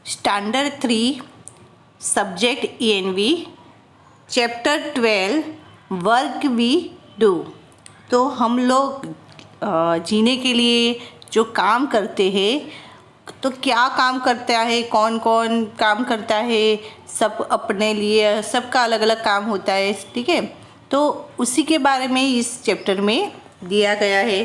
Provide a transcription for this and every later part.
Standard 3 subject ENV chapter 12 work we do. तो हम लोग जीने के लिए जो काम करते हैं, तो क्या काम करता है, कौन कौन काम करता है, सब अपने लिए सबका अलग अलग काम होता है, ठीक है। तो उसी के बारे में इस चैप्टर में दिया गया है।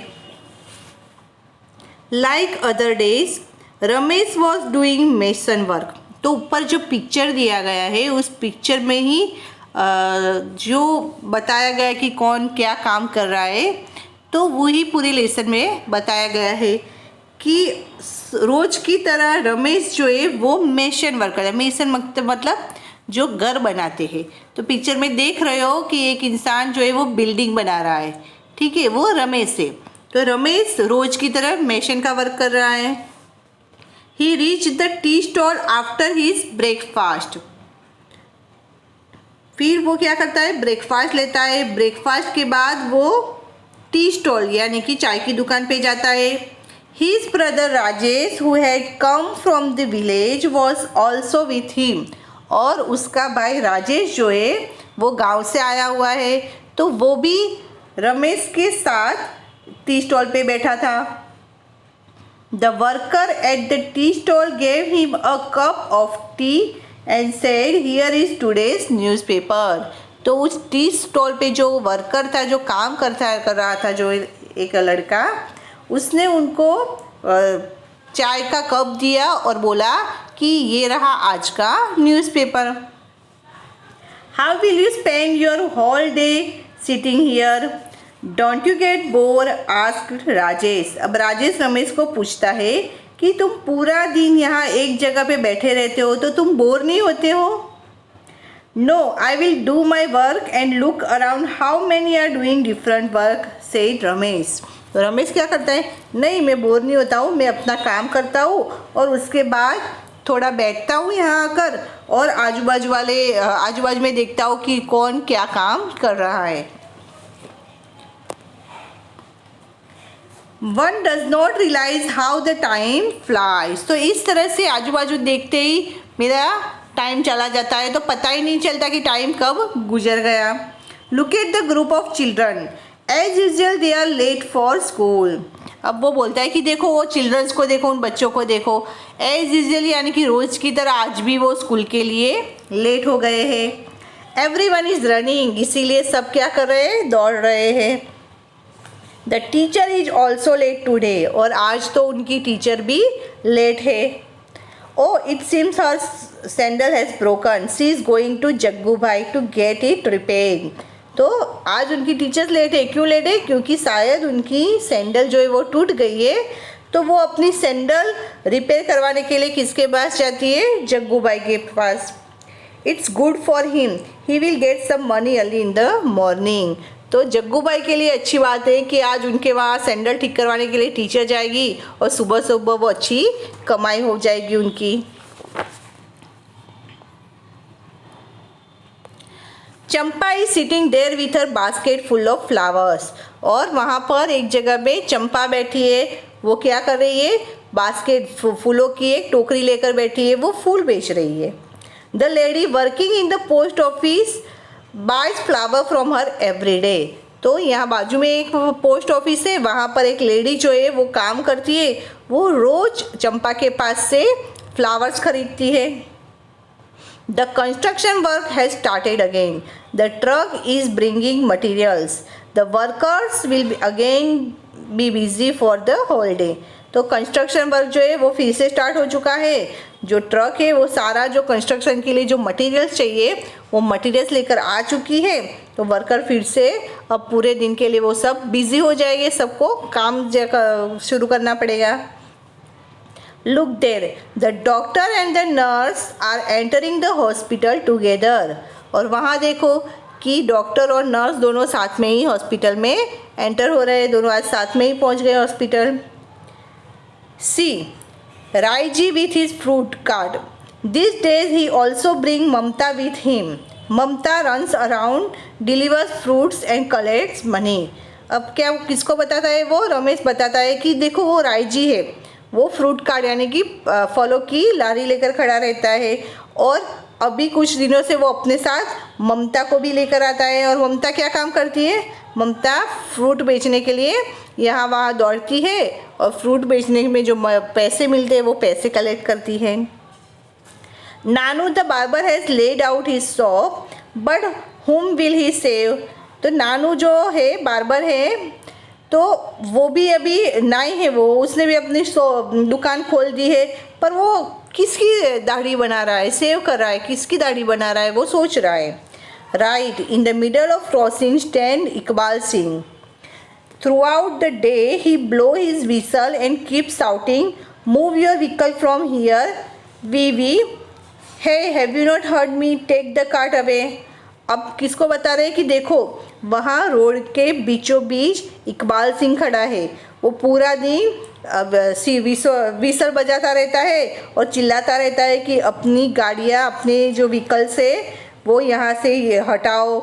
Like other days Ramesh was doing mason work. तो ऊपर जो पिक्चर दिया गया है उस पिक्चर में ही जो बताया गया है कि कौन क्या काम कर रहा है, तो वही पूरे लेसन में बताया गया है कि रोज की तरह रमेश जो है वो मेसन वर्क कर रहा है। मेसन मतलब जो घर बनाते हैं। तो पिक्चर में देख रहे हो कि एक इंसान जो है वो बिल्डिंग बना रहा है, ठीक है, वो रमेश है। तो रमेश रोज की तरह मेसन का वर्क कर रहा है। He reach the tea stall after his breakfast. फिर वो क्या करता है, ब्रेकफास्ट लेता है। ब्रेकफास्ट के बाद वो टी स्टॉल यानी कि चाय की दुकान पे जाता है। His brother Rajesh who had come from the village was also with him. और उसका भाई राजेश जो है वो गांव से आया हुआ है, तो वो भी रमेश के साथ टी स्टॉल पे बैठा था। The worker at the tea stall gave him a cup of T and said here is today's newspaper. तो उस टी स्टॉल पे जो वर्कर था, जो काम कर रहा था, जो एक लड़का, उसने उनको चाय का कप दिया और बोला कि ये रहा आज का newspaper. How will you spend your whole day sitting here, don't you get bore, asked Rajesh. अब राजेश रमेश को पूछता है कि तुम पूरा दिन यहाँ एक जगह पे बैठे रहते हो तो तुम बोर नहीं होते हो? No, I will do my work and look around how many are doing different work, said Ramesh. तो रमेश क्या करता है, नहीं मैं बोर नहीं होता हूँ, मैं अपना काम करता हूँ और उसके बाद थोड़ा बैठता हूँ यहाँ आकर और आजू बाजू में देखता हूँ कि कौन क्या काम कर रहा है। One does not realise how the time flies. तो इस तरह से आजू बाजू देखते ही मेरा टाइम चला जाता है, तो पता ही नहीं चलता कि टाइम कब गुजर गया। Look at the group of children as usual they are late for school. अब वो बोलता है कि देखो वो चिल्ड्रंस को देखो, उन बच्चों को देखो, एज यूजल यानी कि रोज़ की तरह आज भी वो स्कूल के लिए लेट हो गए हैं। एवरीवन इज़ रनिंग, इसीलिए सब क्या कर रहे हैं, दौड़ रहे हैं। The teacher is also late today, और आज तो उनकी टीचर भी लेट है। Oh it seems her sandal has broken, she is going to Jaggu भाई टू गेट इट रिपेयर। तो आज उनकी टीचर लेट है, क्यों लेट है, क्योंकि शायद उनकी सैंडल जो है वो टूट गई है, तो वो अपनी सैंडल रिपेयर करवाने के लिए किसके पास जाती है, जग्गू भाई के पास। It's good for him, he will get some money early in the morning. तो जग्गू भाई के लिए अच्छी बात है कि आज उनके वहाँ सैंडल ठीक करवाने के लिए टीचर जाएगी और सुबह सुबह वो अच्छी कमाई हो जाएगी उनकी। Champa is sitting there with her basket full of flowers. और वहाँ पर एक जगह पे चंपा बैठी है, वो क्या कर रही है, बास्केट फूलों की एक टोकरी लेकर बैठी है, वो फूल बेच रही है। The lady working in the post office buys flower from her every day. तो यहाँ बाजू में एक पोस्ट ऑफिस है, वहाँ पर एक लेडी जो है वो काम करती है, वो रोज चंपा के पास से फ्लावर्स खरीदती है। The construction work has started again, the truck is bringing materials, the workers will again be busy for the whole day. तो कंस्ट्रक्शन वर्क जो है वो फिर से स्टार्ट हो चुका है। जो ट्रक है वो सारा जो कंस्ट्रक्शन के लिए जो मटेरियल्स चाहिए वो मटेरियल्स लेकर आ चुकी है। तो वर्कर फिर से अब पूरे दिन के लिए वो सब बिजी हो जाएंगे, सबको काम शुरू करना पड़ेगा। Look there, the doctor and the nurse are entering the hospital together. और वहाँ देखो कि डॉक्टर और नर्स दोनों साथ में ही हॉस्पिटल में एंटर हो रहे हैं, दोनों आज साथ में ही पहुँच गए hospital. See Raiji with his fruit cart. These days he also bring Mamta with him. Mamta runs around, delivers fruits and collects money. अब क्या किसको बताता है वो, रमेश बताता है कि देखो वो रायजी है, वो फ्रूट कार्ट यानी कि फलों की लारी लेकर खड़ा रहता है। और अभी कुछ दिनों से वो अपने साथ ममता को भी लेकर आता है। और ममता क्या काम करती है? ममता फ्रूट बेचने के लिए यहाँ वहाँ दौड़ती है और फ्रूट बेचने में जो पैसे मिलते हैं वो पैसे कलेक्ट करती है। Nanu the barber has laid out his shop but whom will he save? तो नानू जो है बार्बर है, तो वो भी अभी नहीं है, वो उसने भी अपनी दुकान खोल दी है, पर वो किसकी दाढ़ी बना रहा है, सेव कर रहा है, किसकी दाढ़ी बना रहा है वो सोच रहा है। Right, in the middle of crossing stand Iqbal Singh. Throughout the day, he blow his whistle and keep shouting, "Move your vehicle from here, Vivi. Hey, have you not heard me? Take the cart away." अब किसको बता रहे हैं कि देखो वहाँ road के बीचों बीच इकबाल सिंह खड़ा है। वो पूरा दिन विसल बजाता रहता है और चिल्लाता रहता है कि अपनी गाड़ियाँ, अपने जो व्हीकल से वो यहाँ से हटाओ।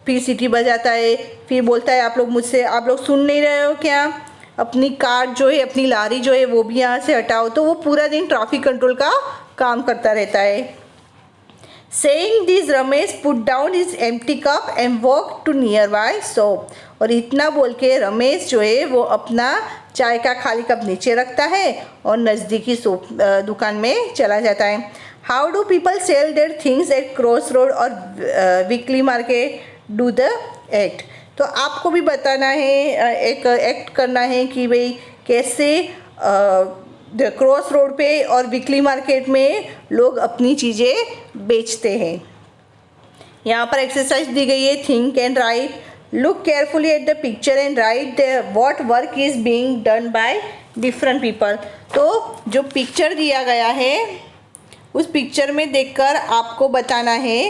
फिर सीटी बजाता है, फिर बोलता है आप लोग सुन नहीं रहे हो क्या? अपनी कार जो है, अपनी लारी जो है वो भी यहाँ से हटाओ। तो वो पूरा दिन ट्रैफिक कंट्रोल का काम करता रहता है। Saying this, Ramesh put down his empty cup and walked to nearby shop। और इतना बोल के रमेश जो है वो अपना चाय का खाली कप नीचे रखता है और नज़दीकी दुकान में चला जाता है। How do people sell their things at crossroad और weekly market? Do the act। तो आपको भी बताना है, एक एक्ट करना है कि भाई कैसे क्रॉस रोड पे और वीकली मार्केट में लोग अपनी चीज़ें बेचते हैं। यहाँ पर एक्सरसाइज दी गई है, think and right. Look carefully at the picture and write what work is being done by different people. तो जो पिक्चर दिया गया है उस पिक्चर में देखकर आपको बताना है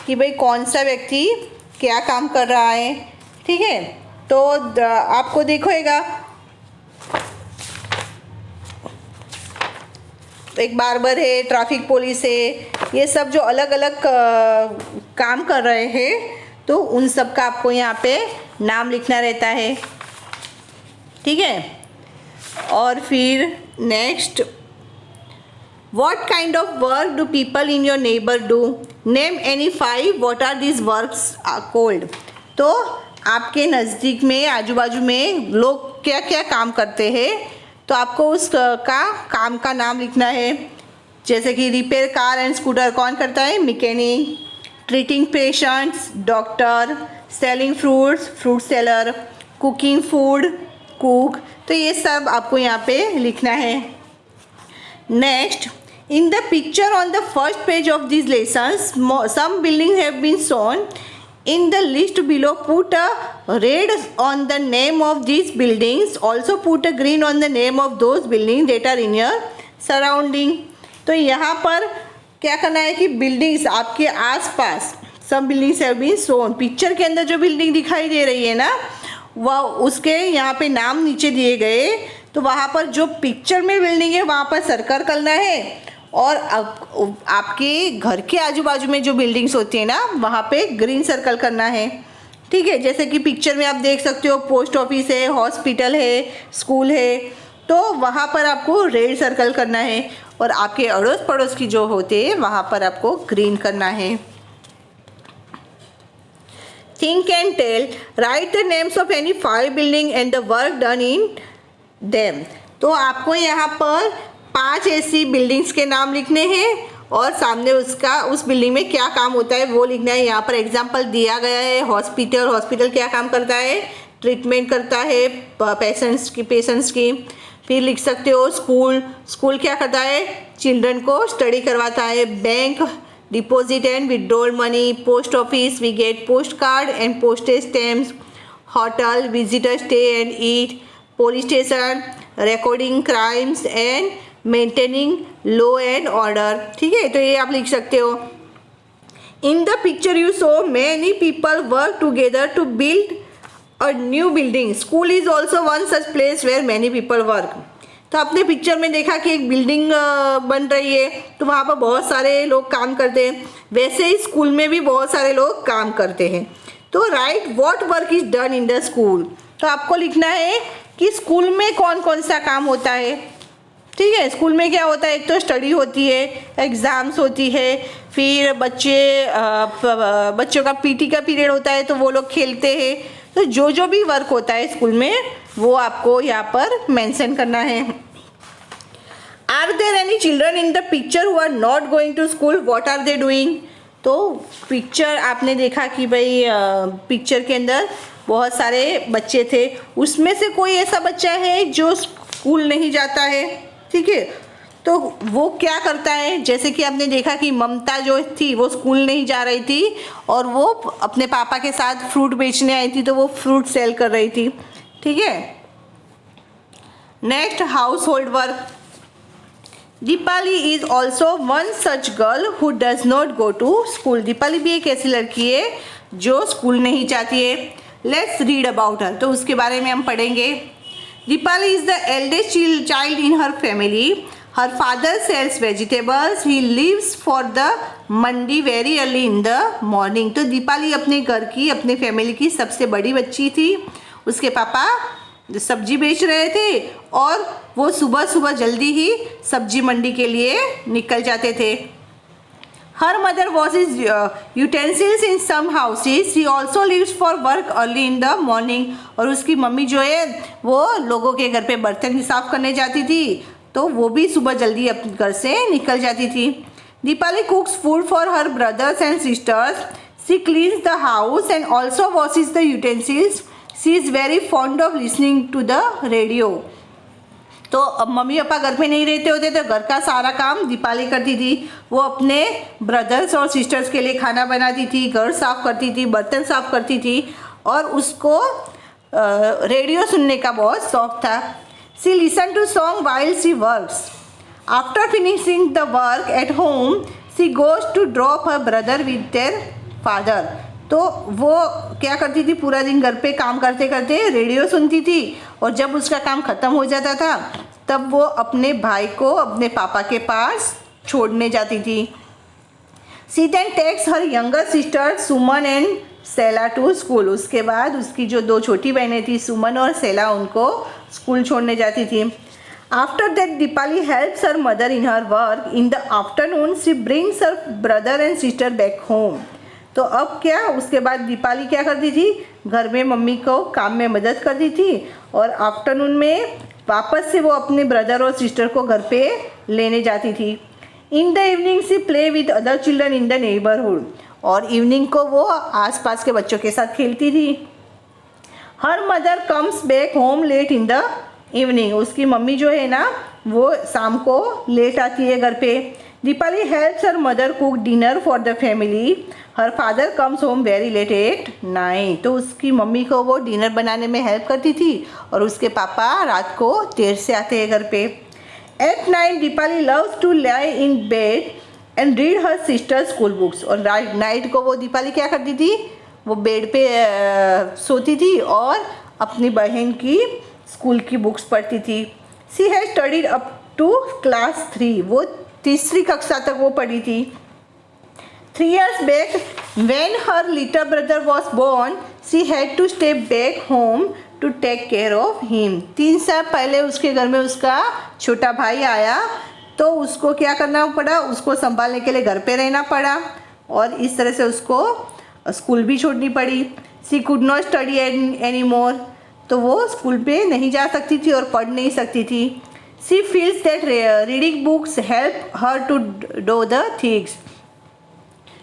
कि भाई कौन सा व्यक्ति क्या काम कर रहा है। ठीक है, तो आपको देखोएगा एक बार्बर है, ट्रैफिक पुलिस है, ये सब जो अलग अलग काम कर रहे हैं, तो उन सब का आपको यहाँ पे नाम लिखना रहता है। ठीक है, और फिर next, What kind of work do people in your neighbor do? Name any 5. What are these works are called? तो आपके नज़दीक में, आजू बाजू में लोग क्या क्या काम करते हैं, तो आपको उस काम का नाम लिखना है। जैसे कि रिपेयर कार एंड स्कूटर कौन करता है? Mechanic. Treating patients, doctor. Selling fruits, fruit seller. Cooking food, cook. तो ये सब आपको यहाँ पे लिखना है। Next, in the picture on the first page of these lessons, some buildings have been shown. In the list below, put a red on the name of these buildings. Also put a green on the name of those buildings that are in your surrounding. तो यहाँ पर क्या करना है कि buildings आपके आसपास, सब buildings have been shown. Picture के अंदर जो बिल्डिंग दिखाई दे रही है ना, वह उसके यहाँ पे नाम नीचे दिए गए। तो वहाँ पर जो पिक्चर में बिल्डिंग है वहाँ पर सर्कल करना है, और आपके घर के आजू बाजू में जो बिल्डिंग्स होती है ना, वहाँ पे ग्रीन सर्कल करना है। ठीक है, जैसे कि पिक्चर में आप देख सकते हो पोस्ट ऑफिस है, हॉस्पिटल है, स्कूल है, तो वहाँ पर आपको रेड सर्कल करना है। और आपके अड़ोस पड़ोस की जो होते हैं वहाँ पर आपको ग्रीन करना है। Think and tell, write the names of any 5 building and the work done in them. तो आपको यहाँ पर 5 ऐसी बिल्डिंग्स के नाम लिखने हैं और सामने उसका, उस बिल्डिंग में क्या काम होता है वो लिखना है। यहाँ पर एग्जांपल दिया गया है हॉस्पिटल। हॉस्पिटल क्या काम करता है? ट्रीटमेंट करता है पेशेंट्स की। फिर लिख सकते हो स्कूल। स्कूल क्या करता है? चिल्ड्रन को स्टडी करवाता है। Bank, deposit and withdrawal money. Post office, we get post card and postage stamps. Hotel, visitor stay and eat. Police station, recording crimes and maintaining law and order. ठीक है, तो ये आप लिख सकते हो। In the picture you saw many people work together to build a new building. School is also one such place where many people work. तो आपने पिक्चर में देखा कि एक बिल्डिंग बन रही है, तो वहाँ पर बहुत सारे लोग काम करते हैं। वैसे ही स्कूल में भी बहुत सारे लोग काम करते हैं। तो right what work is done in the school. तो आपको लिखना है कि स्कूल में कौन कौन सा काम होता है। ठीक है। स्कूल में क्या होता है, एक तो स्टडी होती है, एग्ज़ाम्स होती है, फिर बच्चों का पीटी का पीरियड होता है तो वो लोग खेलते हैं। तो जो जो भी वर्क होता है स्कूल में वो आपको यहाँ पर मेंशन करना है। Are there any children in the picture who are not going to school, what are they doing? तो पिक्चर आपने देखा कि भाई पिक्चर के अंदर बहुत सारे बच्चे थे, उसमें से कोई ऐसा बच्चा है जो स्कूल नहीं जाता है। ठीक है, तो वो क्या करता है, जैसे कि आपने देखा कि ममता जो थी वो स्कूल नहीं जा रही थी और वो अपने पापा के साथ फ्रूट बेचने आई थी, तो वो फ्रूट सेल कर रही थी। ठीक है। Next, household work. Deepali is also one such girl who does not go to school. Deepali भी एक ऐसी लड़की है जो स्कूल नहीं जाती है। लेट्स रीड अबाउट हर, तो उसके बारे में हम पढ़ेंगे। Deepali is the eldest child in her family. Her father sells vegetables. He leaves for the mandi very early in the morning. तो दीपाली अपने घर की, अपने फैमिली की सबसे बड़ी बच्ची थी। उसके पापा सब्जी बेच रहे थे और वो सुबह सुबह जल्दी ही सब्जी मंडी के लिए निकल जाते थे। Her mother washes utensils in some houses. He also leaves for work early in the morning. और उसकी मम्मी जो है वो लोगों के घर पे बर्तन साफ करने जाती थी, तो वो भी सुबह जल्दी अपने घर से निकल जाती थी। Deepali cooks food for her brothers and sisters. She cleans the house and also washes the utensils. She is very fond of listening to the radio. तो अब मम्मी पापा घर पे नहीं रहते होते तो घर का सारा काम दीपाली करती थी। वो अपने ब्रदर्स और सिस्टर्स के लिए खाना बनाती थी, घर साफ करती थी, बर्तन साफ करती थी और उसको रेडियो सुनने का बहुत शौक था। She listen to song while she works. After finishing the work at home she goes to drop her brother with their father. तो वो क्या करती थी, पूरा दिन घर पे काम करते करते रेडियो सुनती थी और जब उसका काम ख़त्म हो जाता था तब वो अपने भाई को अपने पापा के पास छोड़ने जाती थी। She then takes her younger sister Suman and Sela to school. उसके बाद उसकी जो दो छोटी बहनें थी सुमन और सेला, उनको स्कूल छोड़ने जाती थी। After that Deepali helps her mother in her work. In the afternoon she brings her brother and sister back home. तो अब क्या, उसके बाद दीपाली क्या करती थी, घर में मम्मी को काम में मदद करती थी और आफ्टरनून में वापस से वो अपने ब्रदर और सिस्टर को घर पे लेने जाती थी। In the evening she play with other children in the neighbourhood. और इवनिंग को वो आसपास के बच्चों के साथ खेलती थी। Her mother comes back home late in the evening. उसकी मम्मी जो है ना वो शाम को लेट आती है घर पे। Deepali helps her mother cook dinner for the family. Her father comes home very late at 9। तो उसकी मम्मी को वो डिनर बनाने में हेल्प करती थी और उसके पापा रात को देर से आते हैं घर पे। At 9 Deepali loves to lie in bed and read her sister school books. और नाइट को वो दीपाली क्या करती थी, वो बेड पे सोती थी और अपनी बहन की स्कूल की बुक्स पढ़ती थी। She has studied up to class 3। वो तीसरी कक्षा तक वो पढ़ी थी। 3 years back when her little brother was born she had to stay back home to take care of him। 3 साल पहले उसके घर में उसका छोटा भाई आया तो उसको क्या करना पड़ा, उसको संभालने के लिए घर पे रहना पड़ा और इस तरह से उसको स्कूल भी छोड़नी पड़ी। She could not study any more. तो वो स्कूल पे नहीं जा सकती थी और पढ़ नहीं सकती थी। She feels that reading books help her to do the things.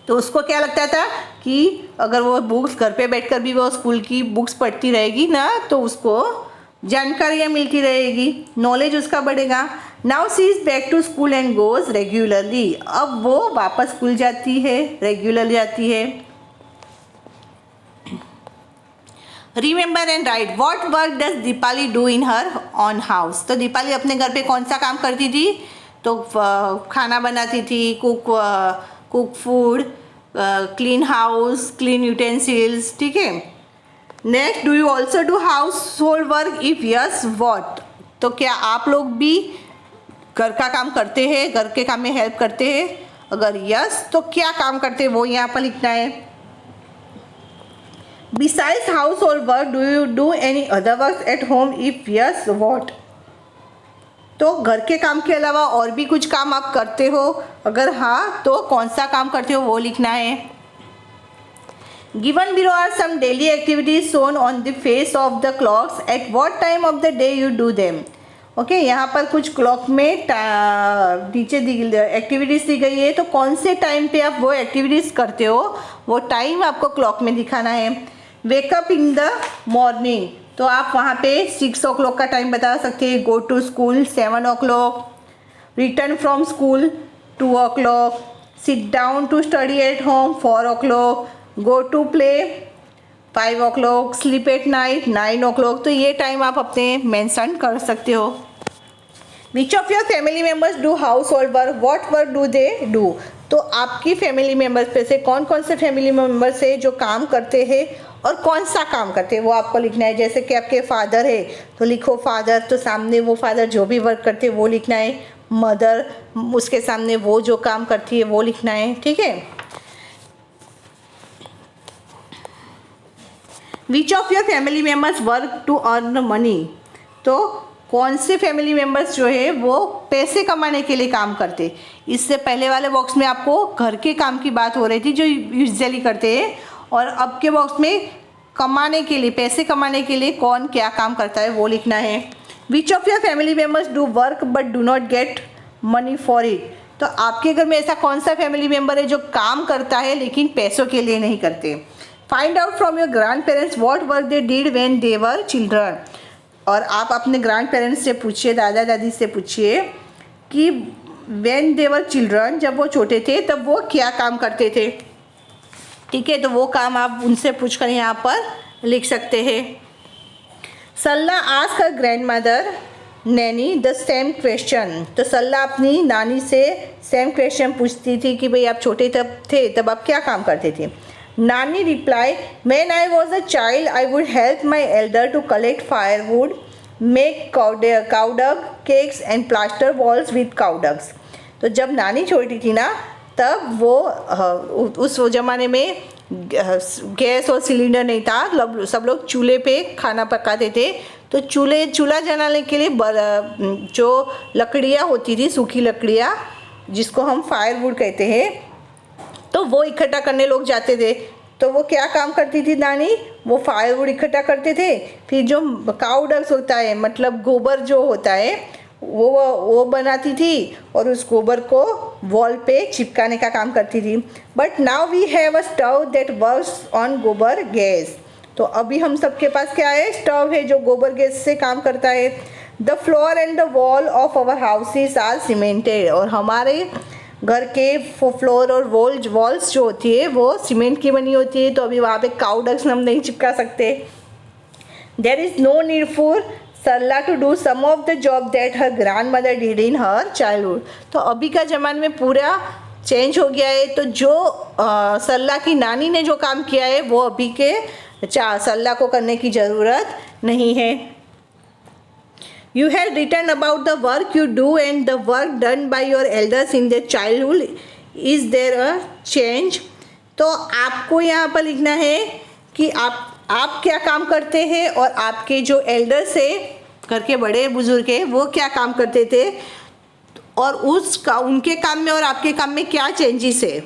तो उसको क्या लगता था कि अगर वो बुक्स घर पे बैठकर भी वो स्कूल की बुक्स पढ़ती रहेगी ना तो उसको जानकारियाँ मिलती रहेगी, नॉलेज उसका बढ़ेगा। Now she is back to school and goes regularly. अब वो वापस स्कूल जाती है, रेगुलर जाती है। Remember and write what work does Deepali do in her own house. तो दीपाली अपने घर पे कौन सा काम करती थी, तो खाना बनाती थी, cook food, clean house, clean utensils. ठीक है। Next, do you also do household work, if yes what. तो क्या आप लोग भी घर का काम करते हैं, घर के काम में हेल्प करते हैं? अगर यस तो क्या काम करते हैं वो यहाँ पर लिखना है। Besides household work, do you do any other work at home? If yes, what? तो घर के काम के अलावा और भी कुछ काम आप करते हो, अगर हाँ तो कौन सा काम करते हो वो लिखना है। Given below are some daily activities shown on the face of the clocks, at what time of the day you do them. Okay, यहाँ पर कुछ क्लॉक में नीचे एक्टिविटीज़ दी गई है, तो कौन से टाइम पे आप वो एक्टिविटीज़ करते हो वो टाइम आपको क्लॉक में दिखाना है। वेकअप इन द मॉर्निंग, तो आप वहाँ पे 6 o'clock का टाइम बता सकते हैं। Go to school 7 o'clock, return from school 2 o'clock, sit down to study at home 4 o'clock, go to play 5 o'clock, sleep at night 9 o'clock। तो ये टाइम आप अपने मेंशन कर सकते हो। विच of your family members do household work, what work do they do. तो आपकी family members पे से कौन कौन से फैमिली मेम्बर्स है जो काम करते हैं और कौन सा काम करते हैं वो आपको लिखना है। जैसे कि आपके फादर है तो लिखो फादर, तो सामने वो फादर जो भी वर्क करते हैं वो लिखना है। मदर, उसके सामने वो जो काम करती है वो लिखना है। ठीक है। Which of your family members work to earn money, तो कौन से फैमिली मेम्बर्स जो है वो पैसे कमाने के लिए काम करते। इससे पहले वाले बॉक्स में आपको घर के काम की बात हो रही थी जो यूजुअली करते हैं, और अब के बॉक्स में कमाने के लिए, पैसे कमाने के लिए कौन क्या काम करता है वो लिखना है। Which of your family members do work but do not get money for it, तो आपके घर में ऐसा कौन सा फैमिली मेम्बर है जो काम करता है लेकिन पैसों के लिए नहीं करते। Find out from your grand parents what work they did when they were children, और आप अपने ग्रैंड पेरेंट्स से पूछिए, दादा दादी से पूछिए कि व्हेन दे वर चिल्ड्रन, जब वो छोटे थे तब वो क्या काम करते थे। ठीक है, तो वो काम आप उनसे पूछकर यहाँ पर लिख सकते हैं। सल्ला ask her grand mother Naini the same question, तो सल्ला अपनी नानी से सेम क्वेश्चन पूछती थी कि भाई आप छोटे तब थे तब आप क्या काम करते थे। नानी reply, when I was a child I would help my elder to collect firewood, make cowdung cakes and plaster walls with cowdungs. तो जब नानी छोटी थी ना तब वो उस ज़माने में गैस और सिलेंडर नहीं था, सब लोग चूल्हे पे खाना पकाते थे। तो चूल्हा जलाने के लिए जो लकड़ियाँ होती थी, सूखी लकड़ियाँ जिसको हम फायरवुड कहते हैं, तो वो इकट्ठा करने लोग जाते थे। तो वो क्या काम करती थी नानी, वो फायरवुड इकट्ठा करते थे, फिर जो काऊ डंग्स होता है मतलब गोबर जो होता है वो बनाती थी और उस गोबर को वॉल पे चिपकाने का काम करती थी। But now we have a stove that works on gobar gas, तो अभी हम सबके पास क्या है, स्टव है जो गोबर गैस से काम करता है। The floor and the wall of our houses are cemented, और हमारे घर के फ्लोर और वॉल्स जो होती है वो सीमेंट की बनी होती है, तो अभी वहाँ पे काऊ डंग्स हम नहीं चिपका सकते। There is no need for Sarla to do some of the job that her grandmother did in her childhood, तो अभी का ज़माने में पूरा चेंज हो गया है। तो जो सरला की नानी ने जो काम किया है वो अभी के सरला को करने की ज़रूरत नहीं है। You have written about the work you do and the work done by your elders in their childhood. Is there a change? तो आपको यहाँ पर लिखना है कि आप क्या काम करते हैं और आपके जो एल्डर्स है, घर के बड़े बुजुर्ग हैं, वो क्या काम करते थे, और उनके काम में और आपके काम में क्या चेंजेस है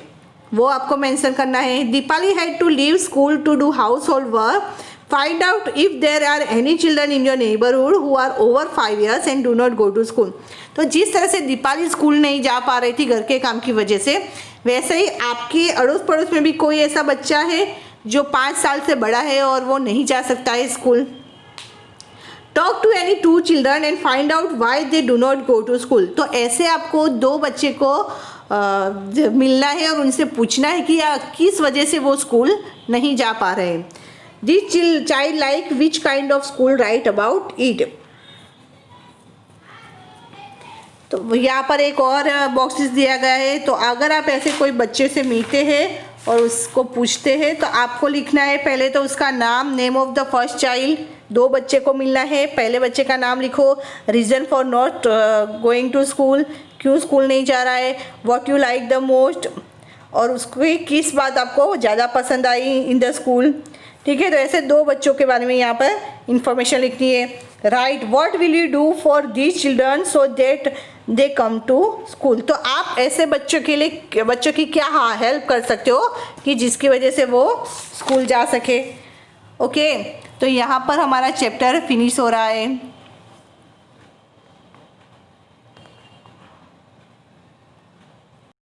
वो आपको मेंशन करना है। Deepali had to leave school to do household work. Find out if there are any children in your neighborhood who are over 5 years and do not go to school. तो जिस तरह से Deepali school नहीं जा पा रही थी घर के काम की वजह से, वैसे ही आपके अड़ोस पड़ोस में भी कोई ऐसा बच्चा है जो 5 साल से बड़ा है और वो नहीं जा सकता है school. Talk to any 2 children and find out why they do not go to school. तो ऐसे आपको 2 बच्चे को मिलना है और उनसे पूछना है कि किस वजह से वो स्कूल नहीं जा पा रहे हैं। This child like which kind of school, write about it. तो यहाँ पर एक और बॉक्सेस दिया गया है, तो अगर आप ऐसे कोई बच्चे से मिलते हैं और उसको पूछते हैं तो आपको लिखना है पहले तो उसका नाम, name of the first child. 2 बच्चे को मिलना है, पहले बच्चे का नाम लिखो, reason for not going to school, क्यों स्कूल नहीं जा रहा है, what you like the most, और उसकी किस बात आपको ज़्यादा पसंद आई इन द स्कूल। ठीक है, तो ऐसे 2 बच्चों के बारे में यहाँ पर इंफॉर्मेशन लिखनी है। Right, what will you do for these children so that they come to school. तो आप ऐसे बच्चों के लिए, बच्चों की क्या हेल्प कर सकते हो कि जिसकी वजह से वो स्कूल जा सके। ओके, तो यहाँ पर हमारा चैप्टर फिनिश हो रहा है।